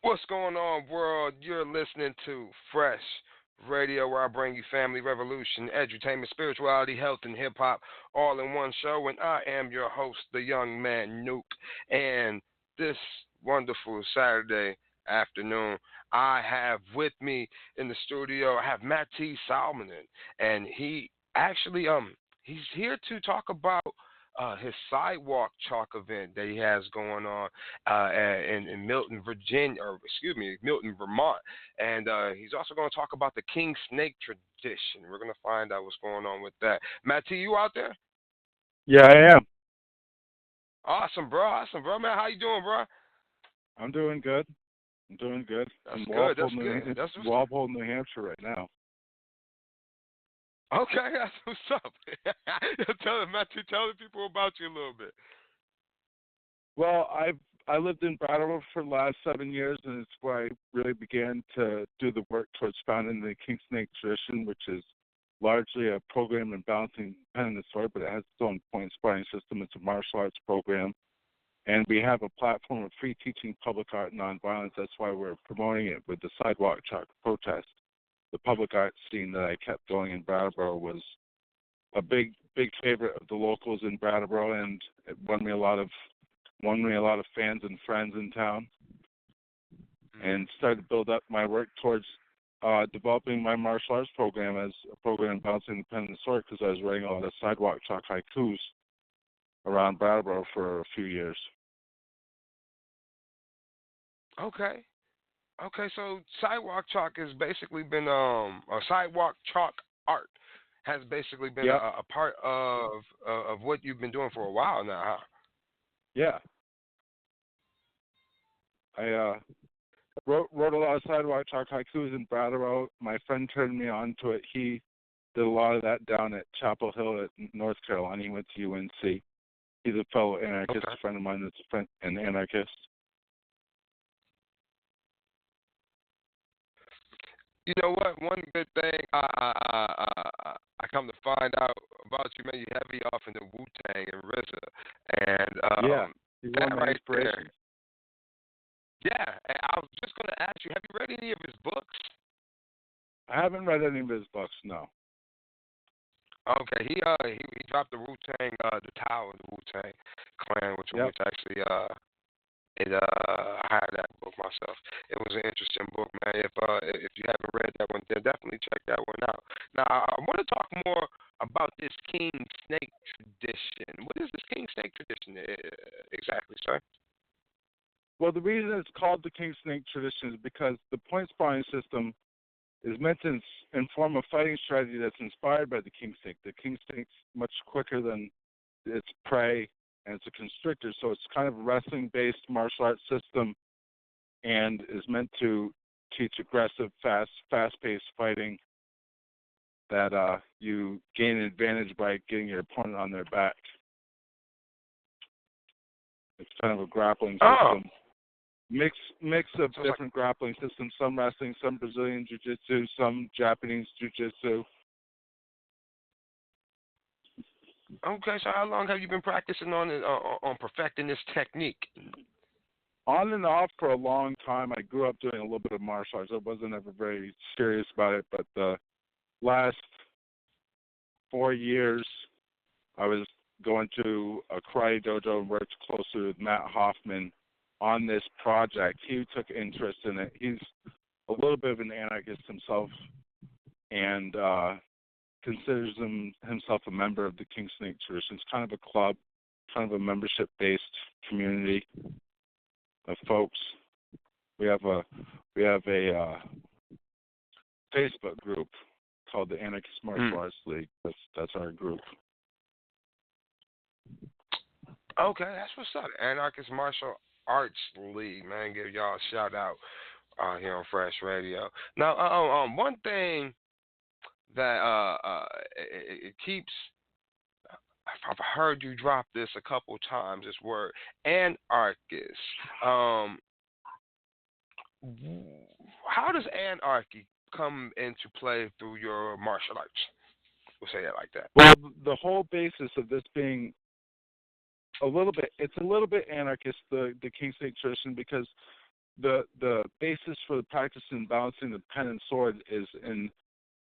What's going on, world? You're listening to Fresh Radio, where I bring you family revolution, edutainment, spirituality, health, and hip hop all in one show. And I am your host, the young man Nuke. And this wonderful Saturday afternoon, I have with me in the studio, I have Matti Salminen, and he actually he's here to talk about his Sidewalk Chalk event that he has going on in Milton, Virginia, or excuse me, Milton, Vermont. And he's also going to talk about the King Snake tradition. We're going to find out what's going on with that. Matti, you out there? Yeah, I am. Awesome, bro. Awesome, bro. Man, how you doing, bro? I'm doing good. That's I'm good. That's good. That's Walpole, New Hampshire right now. Okay, that's what's up. Tell the people about you a little bit. Well, I lived in Brattleboro for the last 7 years, and it's where I really began to do the work towards founding the King Snake tradition, which is largely a program in balancing pen and the sword, but it has its own point sparring system. It's a martial arts program, and we have a platform of free teaching public art and nonviolence. That's why we're promoting it with the Sidewalk Chalk protest. The public art scene that I kept going in Brattleboro was a big favorite of the locals in Brattleboro, and it won me a lot of fans and friends in town, and started to build up my work towards developing my martial arts program as a program balancing the pen and the sword, because I was writing a lot of Sidewalk Chalk haikus around Brattleboro for a few years. Okay, so Sidewalk Chalk has basically been or Sidewalk Chalk art has basically been a part of what you've been doing for a while now, huh? Yeah. I wrote a lot of Sidewalk Chalk haikus in Brattleboro. My friend turned me on to it. He did a lot of that down at Chapel Hill at North Carolina. He went to UNC. He's a fellow anarchist, a friend of mine that's an anarchist. You know what? One good thing I come to find out about you, man, you heavy off in the Wu-Tang and RZA, and he's that one of my right there. inspirations. Yeah, and I was just going to ask you, have you read any of his books? I haven't read any of his books, no. Okay, he dropped the Wu-Tang, the Tao of the Wu-Tang Clan, which actually I had that book myself. It was an interesting book, man. If you haven't read that one, then definitely check that one out. Now, I want to talk more about this King Snake tradition. What is this King Snake tradition exactly, sir? Well, the reason it's called the King Snake tradition is because the point sparring system is meant to inform a fighting strategy that's inspired by the King Snake. The King Snake's much quicker than its prey, and it's a constrictor, so it's kind of a wrestling-based martial arts system, and is meant to teach aggressive, fast-paced fighting that you gain an advantage by getting your opponent on their back. It's kind of a grappling system. Mix of different grappling systems, some wrestling, some Brazilian jiu-jitsu, some Japanese jiu-jitsu. Okay, so how long have you been practicing on perfecting this technique? On and off for a long time. I grew up doing a little bit of martial arts. I wasn't ever very serious about it, but the last 4 years I was going to a karate dojo and worked closely with Matt Hoffman on this project. He took interest in it. He's a little bit of an anarchist himself, and considers himself a member of the King Snake tradition. It's kind of a club, kind of a membership-based community of folks. We have a Facebook group called the Anarchist Martial Arts League. That's our group. Okay, that's what's up. Anarchist Martial Arts League, man. Give y'all a shout out here on Fresh Radio. Now, one thing that it keeps, I've heard you drop this a couple times, this word, anarchist. How does anarchy come into play through your martial arts? We'll say that like that. Well, the whole basis of this being it's a little bit anarchist, the King Snake tradition, because the basis for the practice in balancing the pen and sword is in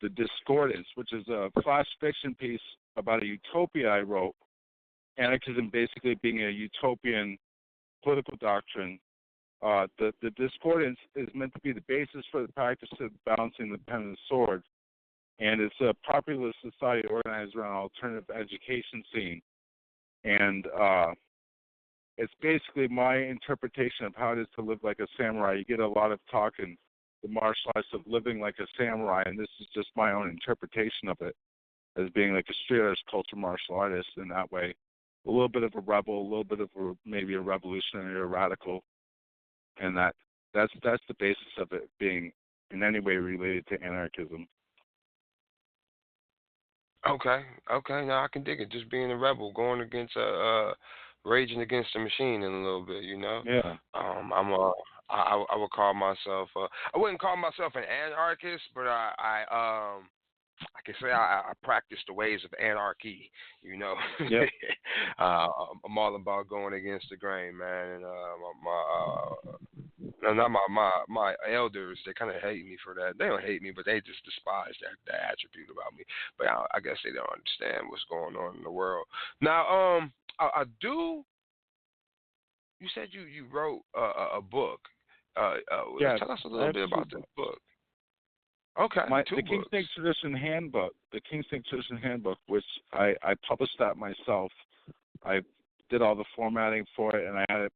the Discordance, which is a flash fiction piece about a utopia I wrote. Anarchism basically being a utopian political doctrine. The Discordance is meant to be the basis for the practice of balancing the pen and the sword, and it's a populist society organized around an alternative education scene. And it's basically my interpretation of how it is to live like a samurai. You get a lot of talk in the martial arts of living like a samurai, and this is just my own interpretation of it as being like a street arts culture martial artist in that way. A little bit of a rebel, a little bit of maybe a revolutionary or radical, and that's the basis of it being in any way related to anarchism. Okay. Now I can dig it. Just being a rebel, going against raging against the machine in a little bit, you know. Yeah. I would call myself. I wouldn't call myself an anarchist, but I can say I practice the ways of anarchy, you know. Yep. I'm all about going against the grain, man. And my elders, they kind of hate me for that. They don't hate me, but they just despise that attribute about me. But I guess they don't understand what's going on in the world. Now, I do. You said you wrote a book. Yeah. Tell us a little bit about that book. Okay, the King Snake Tradition Handbook, which I published that myself. I did all the formatting for it, and I had it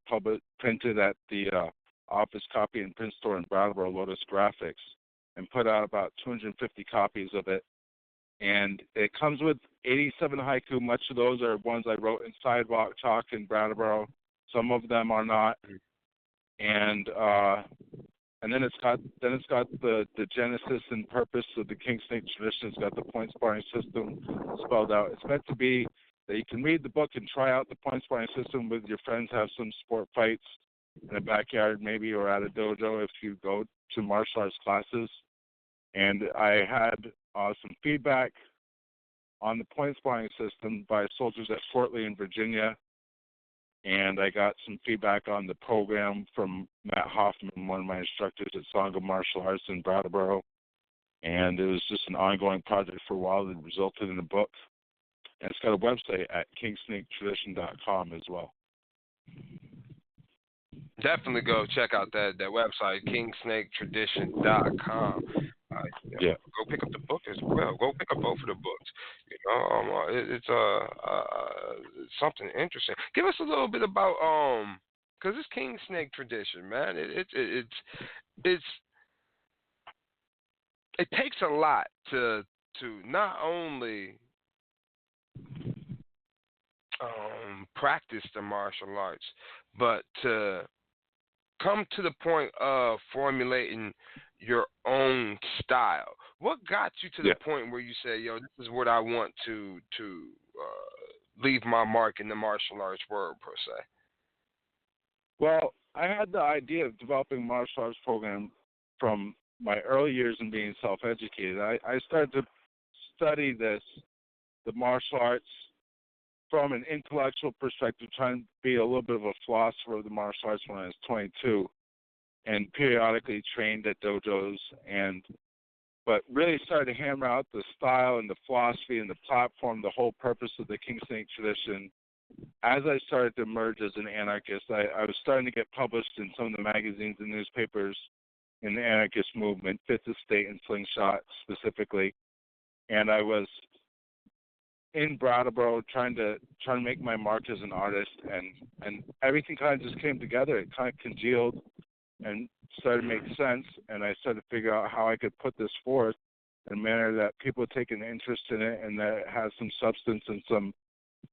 printed at the office copy and print store in Brattleboro, Lotus Graphics, and put out about 250 copies of it. And it comes with 87 haiku. Much of those are ones I wrote in Sidewalk Chalk in Brattleboro. Some of them are not. And then it's got the genesis and purpose of the King Snake Tradition. It's got the point sparring system spelled out. It's meant to be that you can read the book and try out the point sparring system with your friends, have some sport fights in a backyard maybe, or at a dojo if you go to martial arts classes. And I had some feedback on the point sparring system by soldiers at Fort Lee in Virginia. And I got some feedback on the program from Matt Hoffman, one of my instructors at Sangha Martial Arts in Brattleboro. And it was just an ongoing project for a while that resulted in a book. And it's got a website at kingsnaketradition.com as well. Definitely go check out that website, kingsnaketradition.com. Yeah. Go pick up the book as well. Go pick up both of the books. You know, it's something interesting. Give us a little bit about because it's King Snake Tradition, man. It takes a lot to not only practice the martial arts, but to come to the point of formulating your own style. What got you to the point where you say, "Yo, this is what I want to leave my mark in the martial arts world," per se? Well, I had the idea of developing a martial arts program from my early years in being self-educated. I started to study the martial arts from an intellectual perspective, trying to be a little bit of a philosopher of the martial arts when I was 22, and periodically trained at dojos, but really started to hammer out the style and the philosophy and the platform, the whole purpose of the King Snake Tradition. As I started to emerge as an anarchist, I was starting to get published in some of the magazines and newspapers in the anarchist movement, Fifth Estate and Slingshot specifically, and I was in Brattleboro trying to make my mark as an artist, and everything kind of just came together. It kind of congealed and started to make sense, and I started to figure out how I could put this forth in a manner that people would take an interest in it and that it has some substance and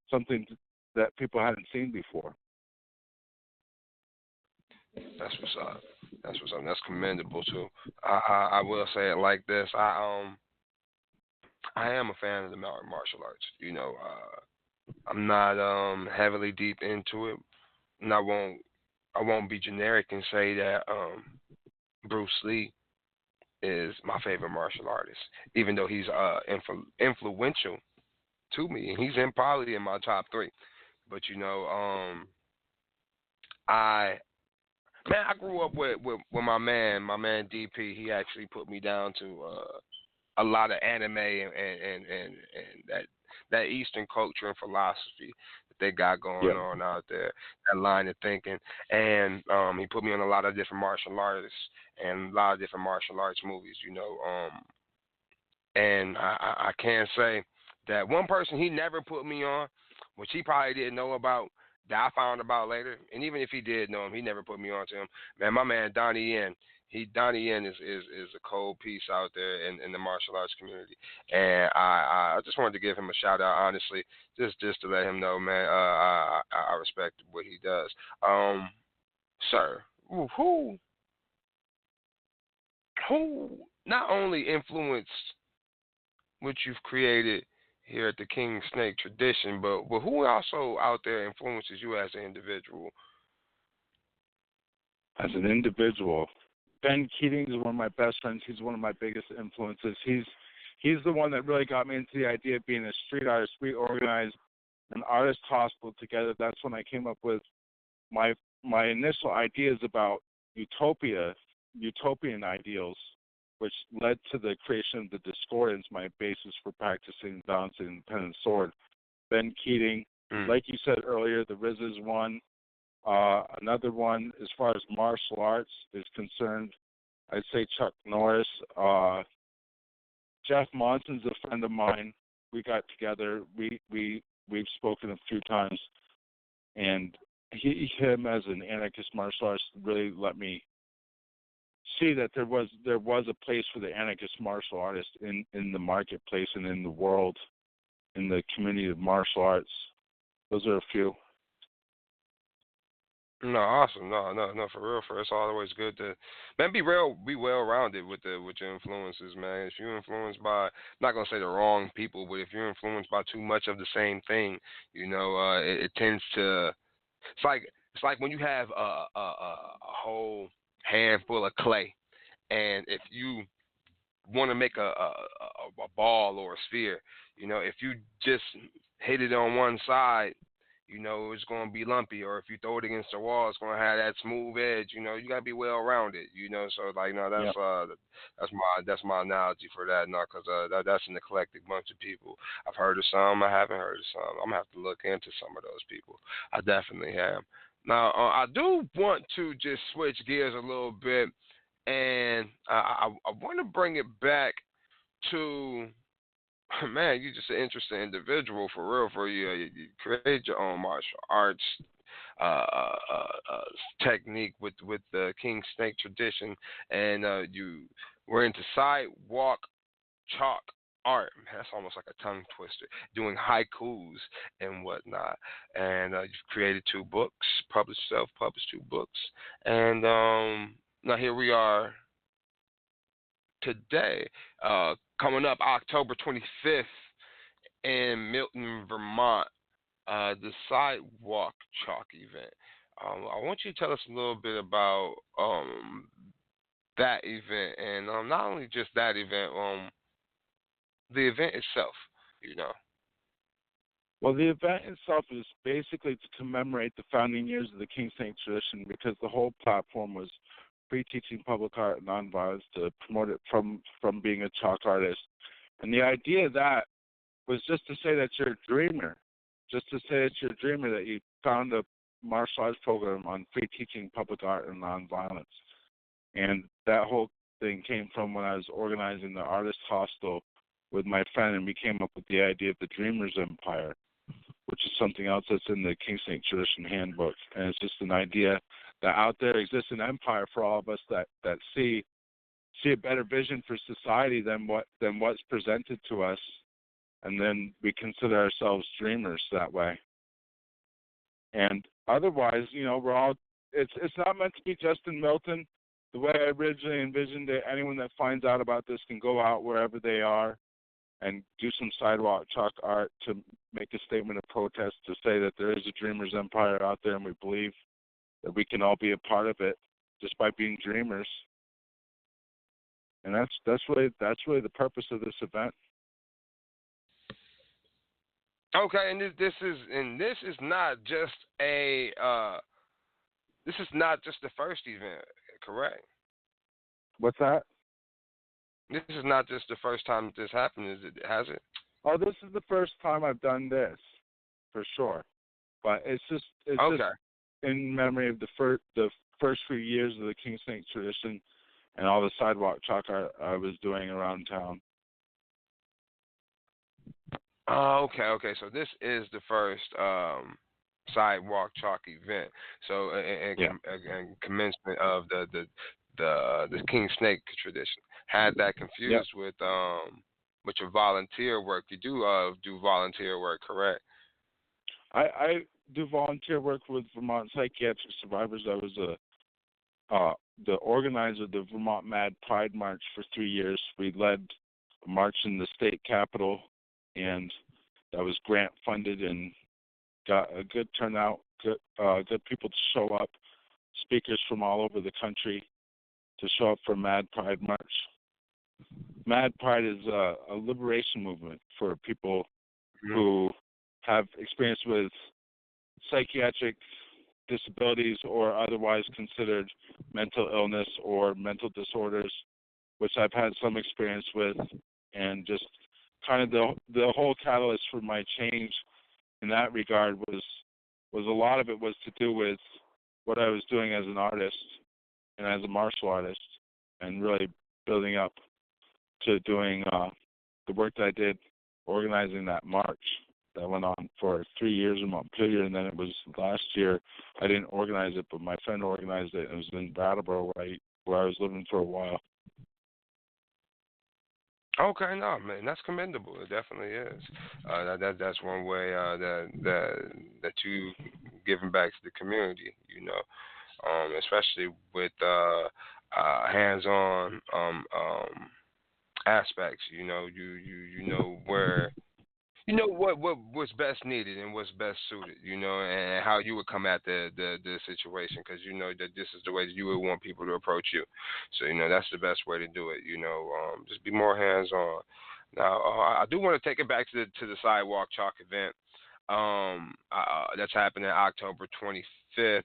something that people hadn't seen before. That's what's up. That's commendable too. I will say it like this. I am a fan of the martial arts. You know, I'm not heavily deep into it, and I won't be generic and say that Bruce Lee is my favorite martial artist, even though he's influential to me, and he's probably in my top 3. But you know, Man, I grew up with my man DP. He actually put me down to a lot of anime and that Eastern culture and philosophy that they got going Yeah. on out there, that line of thinking. And he put me on a lot of different martial artists and a lot of different martial arts movies, you know. And I can say that one person he never put me on, which he probably didn't know about, that I found about later. And even if he did know him, he never put me on to him. Man, my man Donnie Yen. Donnie Yen is a cold piece out there in the martial arts community, and I just wanted to give him a shout out, honestly, just to let him know, man, I respect what he does. Sir, who not only influenced what you've created here at the King Snake tradition, but who also out there influences you as an individual? As an individual, Ben Keating is one of my best friends. He's one of my biggest influences. He's the one that really got me into the idea of being a street artist. We organized an artist hospital together. That's when I came up with my initial ideas about utopian ideals, which led to the creation of the Discordance, my basis for practicing balancing the independent sword. Ben Keating, like you said earlier, the Riz is one. Another one, as far as martial arts is concerned, I'd say Chuck Norris. Jeff Monson's a friend of mine. We got together. We've spoken a few times, and him as an anarchist martial artist really let me see that there was a place for the anarchist martial artist in the marketplace and in the world, in the community of martial arts. Those are a few. No, awesome. No, for real. It's always good to, man, be well rounded with your influences, man. If you're influenced by, I'm not gonna say the wrong people, but if you're influenced by too much of the same thing, you know, it tends to. It's like when you have a whole handful of clay, and if you want to make a ball or a sphere, you know, if you just hit it on one side, you know, it's going to be lumpy. Or if you throw it against the wall, it's going to have that smooth edge. You know, you got to be well rounded. You know, so like, no, that's my analogy for that. No, because that's an eclectic bunch of people. I've heard of some, I haven't heard of some. I'm gonna have to look into some of those people. I definitely have. Now, I do want to just switch gears a little bit, and I want to bring it back to. Man, you're just an interesting individual for real. For you, you create your own martial arts technique with the King Snake tradition, and you were into sidewalk chalk art. That's almost like a tongue twister. Doing haikus and whatnot, and you've created 2 books, self-published 2 books, and now here we are today, coming up October 25th in Milton, Vermont, the Sidewalk Chalk Event. I want you to tell us a little bit about that event, and not only just that event, the event itself, you know. Well, the event itself is basically to commemorate the founding years of the King Snake tradition, because the whole platform was pre-teaching public art and nonviolence, to promote it from being a chalk artist. And the idea of that was just to say that you're a dreamer, that you found a martial arts program on pre-teaching public art and nonviolence. And that whole thing came from when I was organizing the artist hostel with my friend, and we came up with the idea of the Dreamer's Empire, which is something else that's in the King Snake Tradition Handbook. And it's just an idea that out there exists an empire for all of us that see a better vision for society than what's presented to us, and then we consider ourselves dreamers that way. And otherwise, you know, it's not meant to be just in Milton. The way I originally envisioned it, anyone that finds out about this can go out wherever they are and do some sidewalk chalk art to make a statement of protest, to say that there is a dreamer's empire out there, and we believe that we can all be a part of it just by being dreamers. And that's really the purpose of this event. Okay, and this is not just a this is not just the first event, correct? What's that? This is not just the first time that this happened, is it? Has it? Oh, this is the first time I've done this, for sure. But it's just in memory of the first few years of the King Snake tradition and all the sidewalk chalk I was doing around town. Oh, okay. So this is the first sidewalk chalk event. So and commencement of the King Snake tradition. Had that confused with your volunteer work. You do volunteer work, correct? I do volunteer work with Vermont Psychiatric Survivors. I was the organizer of the Vermont Mad Pride March for 3 years. We led a march in the state capitol, and that was grant funded and got a good turnout, good people to show up, speakers from all over the country to show up for Mad Pride March. Mad Pride is a liberation movement for people who have experience with psychiatric disabilities or otherwise considered mental illness or mental disorders, which I've had some experience with, and just kind of the whole catalyst for my change in that regard was a lot of it was to do with what I was doing as an artist and as a martial artist, and really building up to doing the work that I did organizing that march that went on for 3 years in Montpelier, and then it was last year. I didn't organize it, but my friend organized it. It was in Brattleboro where I was living for a while. Okay, no, man, that's commendable. It definitely is. That's one way that you giving back to the community. You know, especially with hands-on aspects. You know, you know where. You know what's best needed and what's best suited, you know, and how you would come at the situation, because you know that this is the way that you would want people to approach you. So you know that's the best way to do it. You know, just be more hands on. Now I do want to take it back to the Sidewalk Chalk event. That's happening October 25th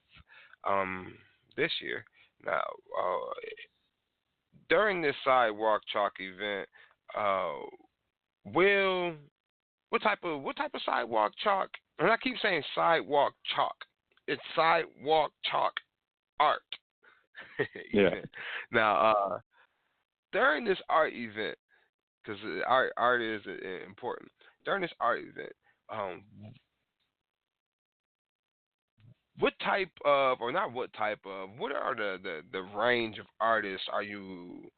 this year. Now during this Sidewalk Chalk event, what type of sidewalk chalk? And I keep saying sidewalk chalk. It's sidewalk chalk art. Yeah. Now, during this art event, because art is important. During this art event, what type of, or not what type of, what are the range of artists are you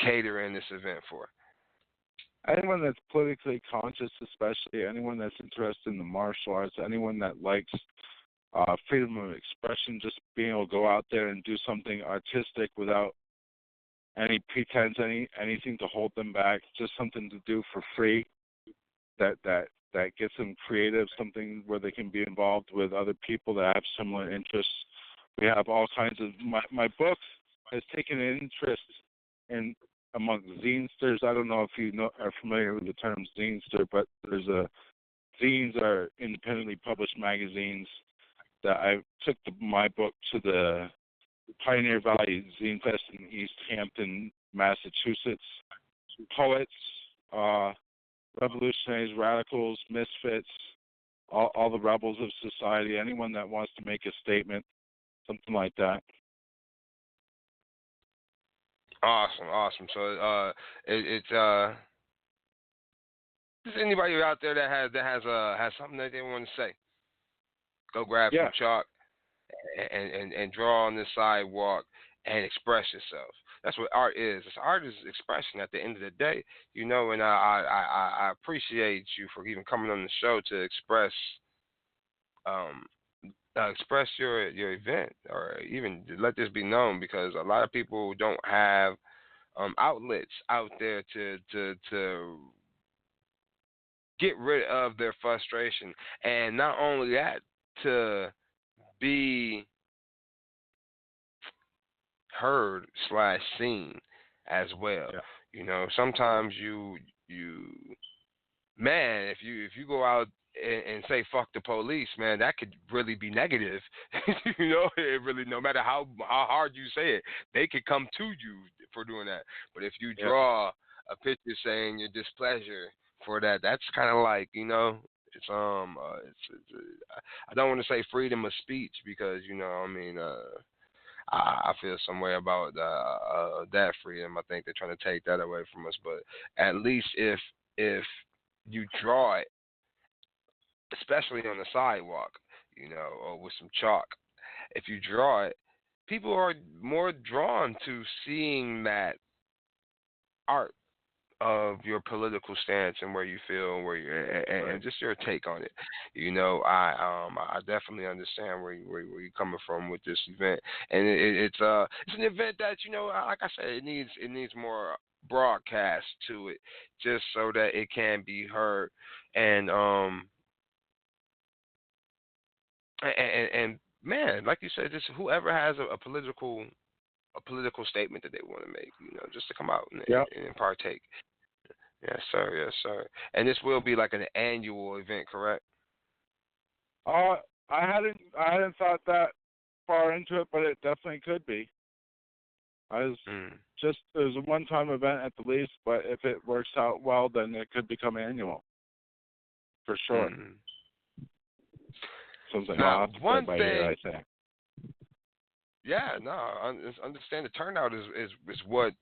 catering this event for? Anyone that's politically conscious, especially anyone that's interested in the martial arts, anyone that likes freedom of expression, just being able to go out there and do something artistic without any pretense, anything to hold them back, just something to do for free that gets them creative, something where they can be involved with other people that have similar interests. We have all kinds of, my book has taken an interest in among zinesters. I don't know if you are familiar with the term zinester, but zines are independently published magazines that I took my book to the Pioneer Valley Zine Fest in East Hampton, Massachusetts. Poets, revolutionaries, radicals, misfits, all the rebels of society, anyone that wants to make a statement, something like that. Awesome. So it's just anybody out there that has something that they want to say, go grab some chalk and draw on this sidewalk and express yourself. That's what art is. Art is expression at the end of the day, you know. And I appreciate you for even coming on the show to express your event, or even let this be known, because a lot of people don't have outlets out there to get rid of their frustration, and not only that, to be heard / seen as well. You know, sometimes you man, if you go out and say fuck the police, man, that could really be negative. You know, it really, no matter how hard you say it, they could come to you for doing that. But if you Yeah. draw a picture saying your displeasure for that, that's kind of like, you know, I don't want to say freedom of speech because, you know, I mean, I feel some way about that freedom. I think they're trying to take that away from us. But at least if you draw it, especially on the sidewalk, you know, or with some chalk, if you draw it, people are more drawn to seeing that art of your political stance and where you feel and where you and just your take on it. You know, I definitely understand where you're coming from with this event, and it's an event that, you know, like I said, it needs more broadcast to it, just so that it can be heard, and and man, like you said, just whoever has a political statement that they want to make, you know, just to come out Yep. and partake. Yes, sir. Yes, sir. And this will be like an annual event, correct? Uh, I hadn't thought that far into it, but it definitely could be. I was Mm. just it was a one-time event at the least, but if it works out well, then it could become annual for sure. Mm. Something I'll Now, have to play one by ear, thing, I think. yeah, no, understand the turnout is what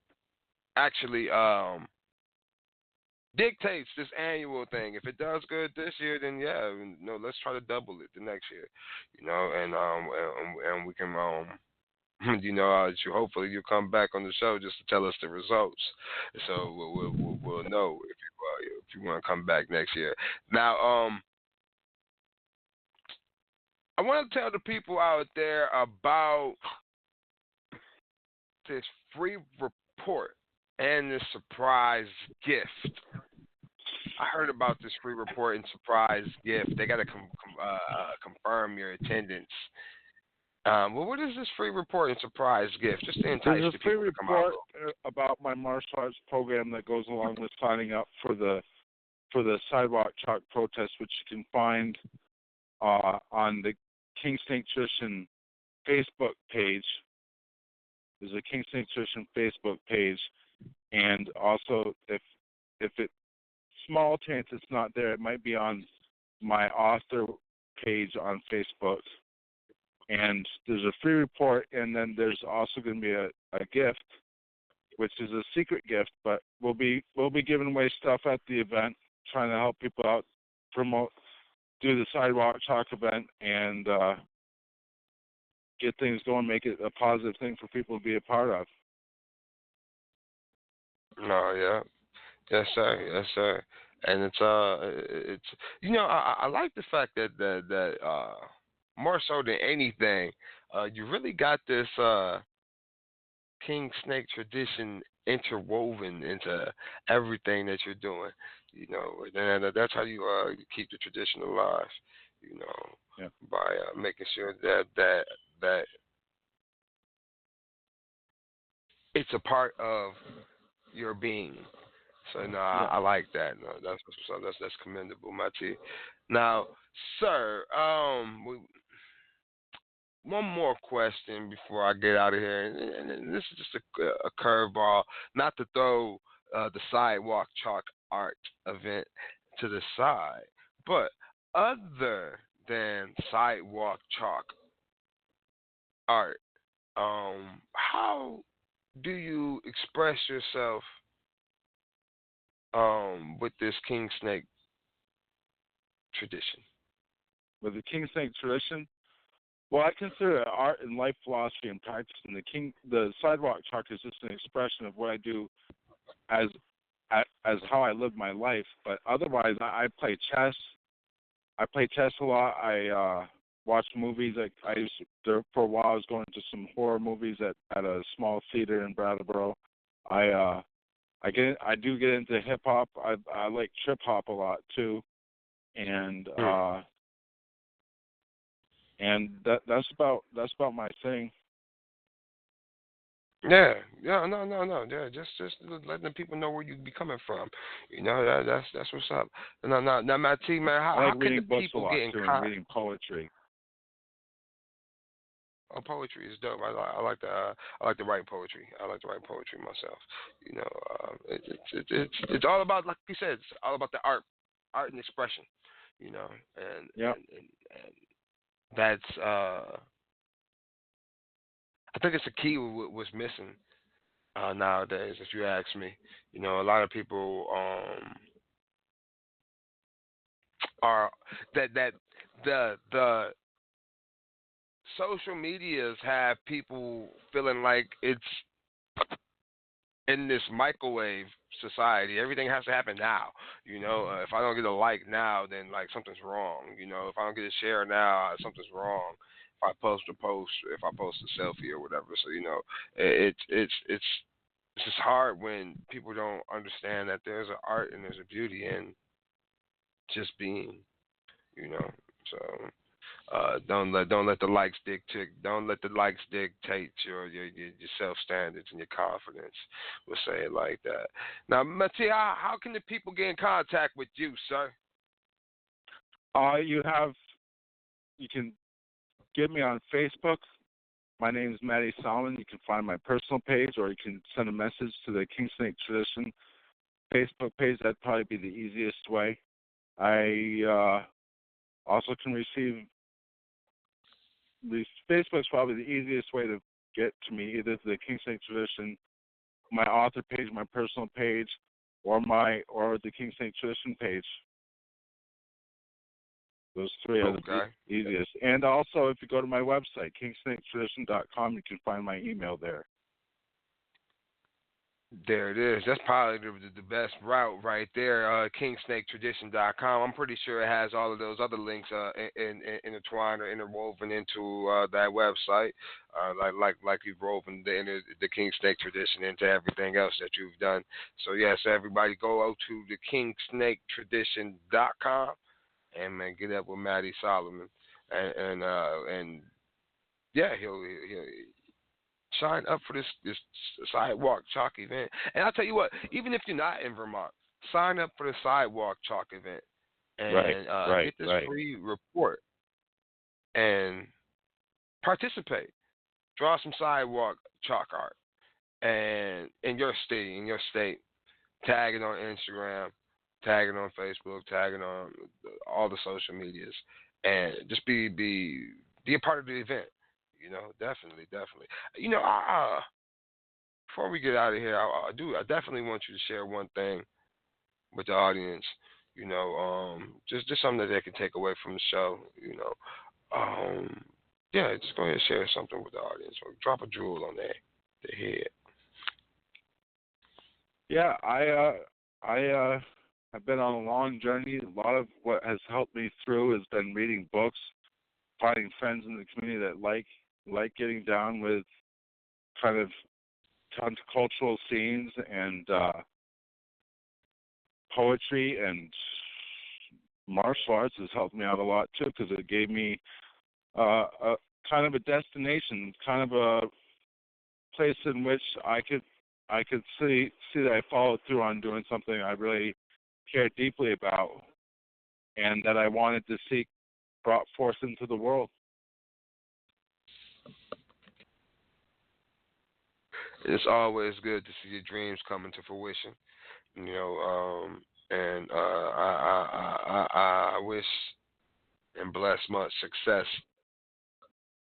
actually dictates this annual thing. If it does good this year, then yeah, no, let's try to double it the next year, you know, and we can you know, hopefully you'll come back on the show just to tell us the results, so we'll know if you want to come back next year. Now, I want to tell the people out there about this free report and this surprise gift. I heard about this free report and surprise gift. They got to confirm your attendance. Well, what is this free report and surprise gift? Just to entice There's the a free people to come out. report about my martial arts program that goes along with signing up for the Sidewalk Chalk protest, which you can find on the King Snake Nutrition Facebook page. There's a King Snake Nutrition Facebook page, and also if it small chance it's not there, it might be on my author page on Facebook. And there's a free report, and then there's also going to be a gift, which is a secret gift, but we'll be giving away stuff at the event, trying to help people out, do the Sidewalk Chalk event, and get things going, make it a positive thing for people to be a part of. No, yeah, yes, sir, yes, sir. And it's you know, I like the fact that more so than anything, you really got this King Snake tradition interwoven into everything that you're doing. You know, and that's how you keep the tradition alive. You know, Yeah. by making sure that it's a part of your being. So no, I like that. No, that's commendable, Matti. Now, sir, one more question before I get out of here, and this is just a curveball, not to throw the Sidewalk Chalk Art event to the side, but other than Sidewalk Chalk Art, how do you express yourself with this King Snake tradition? With the King Snake tradition, well, I consider it art and life philosophy and practice. And the Sidewalk Chalk is just an expression of what I do as how I live my life. But otherwise, I play chess. I play chess a lot. I watch movies. For a while, I was going to some horror movies at a small theater in Brattleboro. I do get into hip hop. I like trip hop a lot too, and that's about my thing. Yeah, yeah, no. Yeah, just letting the people know where you be coming from. That's what's up. Now, my team, man, I how like can the reading books a people lot get in too, and contact? reading poetry. Oh, poetry is dope. I like to write poetry. I like to write poetry myself. It's all about, like you said, it's all about the art and expression. You know, Yep. and that's I think it's a key what's missing nowadays. If you ask me, a lot of people are that the social medias have people feeling like it's in this microwave society. Everything has to happen now. If I don't get a like now, then like something's wrong. If I don't get a share now, something's wrong. If I post a post, if I post a selfie or whatever. So it's just hard when people don't understand that there's an art and there's a beauty in just being. You know, so. Don't let the likes dictate your self standards and your confidence. We'll say it like that. Now, Matti, how can the people get in contact with you, sir? You can get me on Facebook. My name is Matti Salminen. You can find my personal page, or you can send a message to the King Snake Tradition Facebook page. That'd probably be the easiest way. I also can receive Facebook's probably the easiest way to get to me, either the King Snake Tradition, my author page, my personal page, or the King Snake Tradition page. Those three are the Okay. easiest. And also, if you go to my website, kingsnaketradition.com, you can find my email there. There it is. That's probably the best route right there. KingsnakeTradition.com. I'm pretty sure it has all of those other links intertwined or interwoven into that website, like you've woven the King Snake Tradition into everything else that you've done. So yes, everybody go to the KingsnakeTradition.com and man, get up with Matti Salminen, and yeah, he'll sign up for this Sidewalk Chalk event. And I'll tell you what, even if you're not in Vermont, sign up for the Sidewalk Chalk event and get this free report and participate. Draw some sidewalk chalk art and in your state, tag it on Instagram, tag it on Facebook, tag it on all the social medias, and just be a part of the event. Definitely. Before we get out of here, I definitely want you to share one thing with the audience. Just something that they can take away from the show. Yeah, just go ahead and share something with the audience, or drop a jewel on their head. Yeah, I've been on a long journey. A lot of what has helped me through has been reading books, finding friends in the community that like getting down with kind of countercultural scenes and poetry, and martial arts has helped me out a lot too, because it gave me a kind of a destination, kind of a place in which I could see that I followed through on doing something I really cared deeply about and that I wanted to see brought forth into the world. It's always good to see your dreams come into fruition. And I wish and bless much success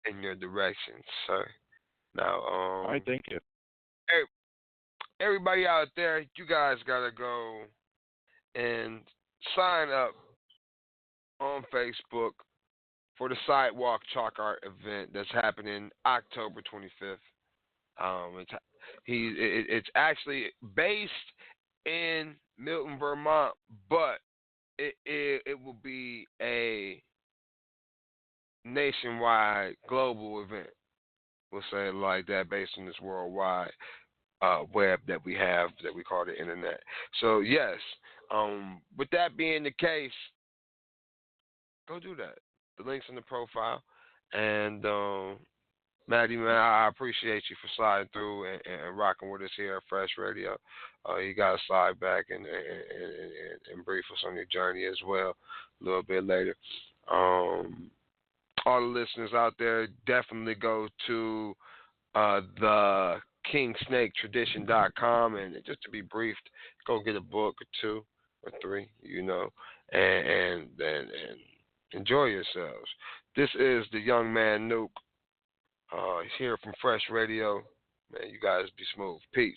in your direction, sir. Now, I thank you. Everybody out there, you guys gotta go and sign up on Facebook for the Sidewalk Chalk Art event that's happening October 25th. It's actually based in Milton, Vermont, but it will be a nationwide, global event. We'll say it like that, based on this worldwide web that we have, that we call the internet. So yes, with that being the case, go do that. The link's in the profile, and Maddie, man, I appreciate you for sliding through and rocking with us here at Fresh Radio. You got to slide back and brief us on your journey as well a little bit later. All the listeners out there, definitely go to the kingsnaketradition.com, and just to be briefed, go get a book or two or three, and enjoy yourselves. This is the young man Nuke. Here from Fresh Radio. Man, you guys be smooth. Peace.